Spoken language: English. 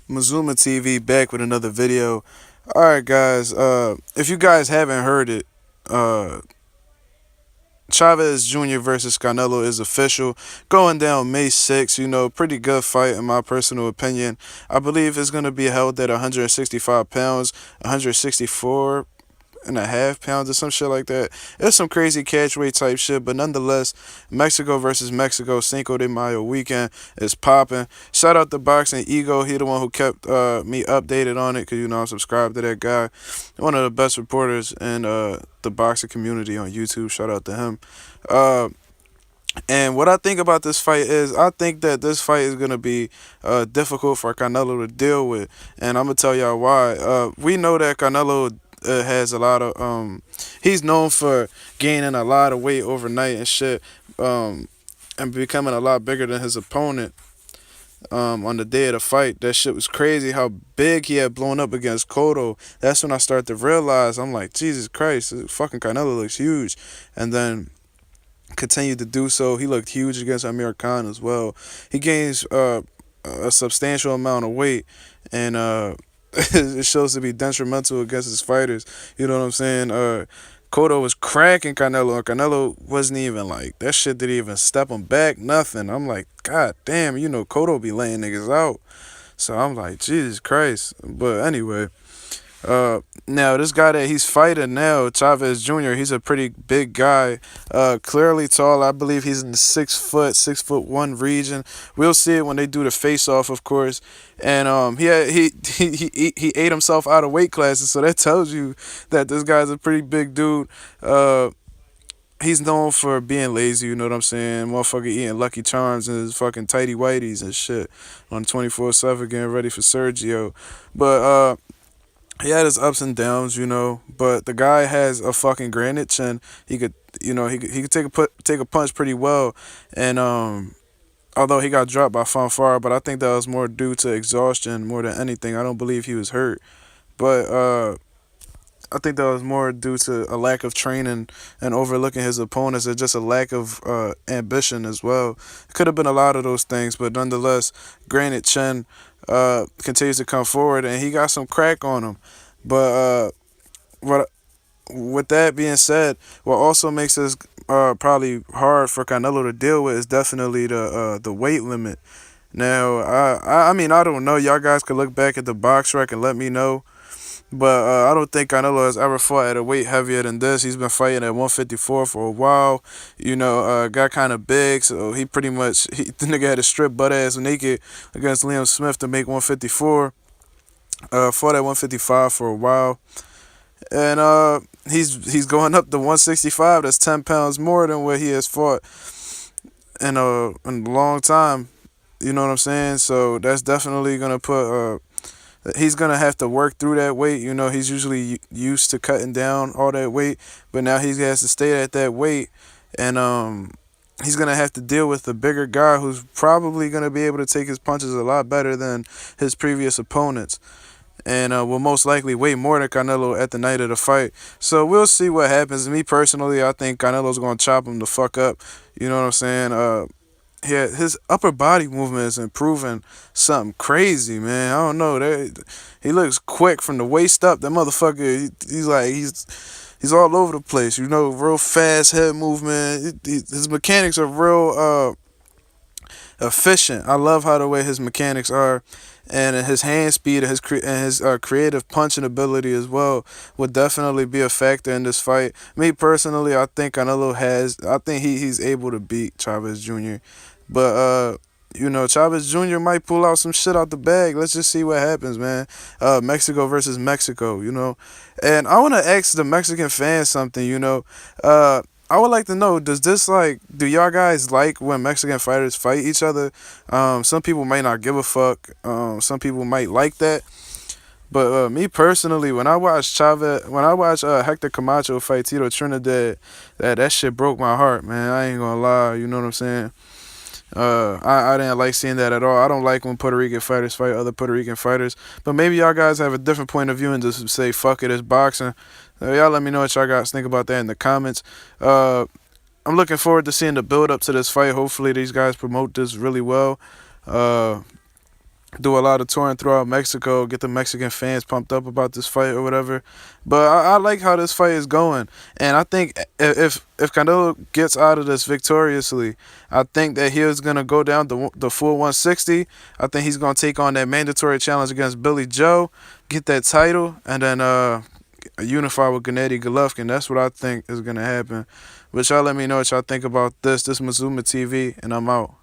Mazuma TV back with another video. Alright guys, if you guys haven't heard it, uh Chavez Jr. versus Canelo is official. Going down May 6th, pretty good fight in my personal opinion. I believe it's gonna be held at 165 pounds, 164.5 pounds or some shit like that. It's some crazy catchweight type shit, but nonetheless, Mexico versus Mexico Cinco de Mayo weekend is popping. Shout out to Boxing Ego. He the one who kept me updated on it because I'm subscribed to that guy. One of the best reporters in the boxing community on YouTube. Shout out to him. Uh, and what I think about this fight is, I think that this fight is gonna be difficult for Canelo to deal with, and I'm gonna tell y'all why. We know that Canelo has a lot of he's known for gaining a lot of weight overnight and shit, and becoming a lot bigger than his opponent. On the day of the fight, that shit was crazy how big he had blown up against Cotto. That's when I started to realize, I'm like, Jesus Christ, fucking Canelo looks huge. And then continued to do so. He looked huge against Amir Khan as well. He gains a substantial amount of weight, and it shows to be detrimental against his fighters. You know what I'm saying? Cotto was cracking Canelo, and Canelo wasn't even like, that shit didn't even step him back, nothing. I'm like, God damn, Cotto be laying niggas out. So I'm like, Jesus Christ. But anyway, now this guy that he's fighting now, Chavez Jr., he's a pretty big guy, clearly tall. I believe he's in the 6'1" region. We'll see it when they do the face off, of course. And he ate himself out of weight classes, so that tells you that this guy's a pretty big dude. He's known for being lazy, you know what I'm saying? Motherfucker eating Lucky Charms and his fucking tighty whities and shit on 24/7 getting ready for Sergio. But he had his ups and downs, but the guy has a fucking granite chin. He could, he could take a punch pretty well, and although he got dropped by Fanfare, but I think that was more due to exhaustion more than anything. I don't believe he was hurt, but I think that was more due to a lack of training and overlooking his opponents, and just a lack of ambition as well. It could have been a lot of those things, but nonetheless, Granite Chen continues to come forward, and he got some crack on him. But what with that being said, what also makes this probably hard for Canelo to deal with is definitely the weight limit. Now, I mean, I don't know. Y'all guys could look back at the box rec and let me know. But I don't think Canelo has ever fought at a weight heavier than this. He's been fighting at 154 for a while. Got kind of big, so he pretty much, the nigga had to strip butt ass naked against Liam Smith to make 154. Fought at 155 for a while, and he's going up to 165. That's 10 pounds more than what he has fought in a long time. You know what I'm saying? So that's definitely gonna put he's gonna have to work through that weight. He's usually used to cutting down all that weight, but now he has to stay at that weight, and he's gonna have to deal with a bigger guy who's probably gonna be able to take his punches a lot better than his previous opponents, and will most likely weigh more than Canelo at the night of the fight. So we'll see what happens. Me personally, I think Canelo's gonna chop him the fuck up. You know what I'm saying? Yeah, his upper body movement is improving something crazy, man. I don't know. He looks quick from the waist up. That motherfucker, he's all over the place. Real fast head movement. His mechanics are real efficient. I love how the way his mechanics are, and his hand speed and his creative punching ability as well would definitely be a factor in this fight. Me personally, I think I think he's able to beat Chavez Jr. But Chavez Jr. might pull out some shit out the bag. Let's just see what happens, man. Mexico versus Mexico, and I want to ask the Mexican fans something, I would like to know, do y'all guys like when Mexican fighters fight each other? Some people might not give a fuck. Some people might like that. But me personally, when I watch Hector Camacho fight Tito Trinidad, that shit broke my heart, man. I ain't gonna lie, you know what I'm saying? I didn't like seeing that at all. I don't like when Puerto Rican fighters fight other Puerto Rican fighters. But maybe y'all guys have a different point of view and just say, fuck it, it's boxing. Y'all let me know what y'all guys think about that in the comments. I'm looking forward to seeing the build up to this fight. Hopefully these guys promote this really well. do a lot of touring throughout Mexico, get the Mexican fans pumped up about this fight or whatever. But I like how this fight is going, and I think if Canelo gets out of this victoriously, I think that he is gonna go down the full 160. I think he's gonna take on that mandatory challenge against Billy Joe, get that title, and then unify with Gennady Golovkin. That's what I think is gonna happen. But y'all let me know what y'all think about this. This Mazuma TV, and I'm out.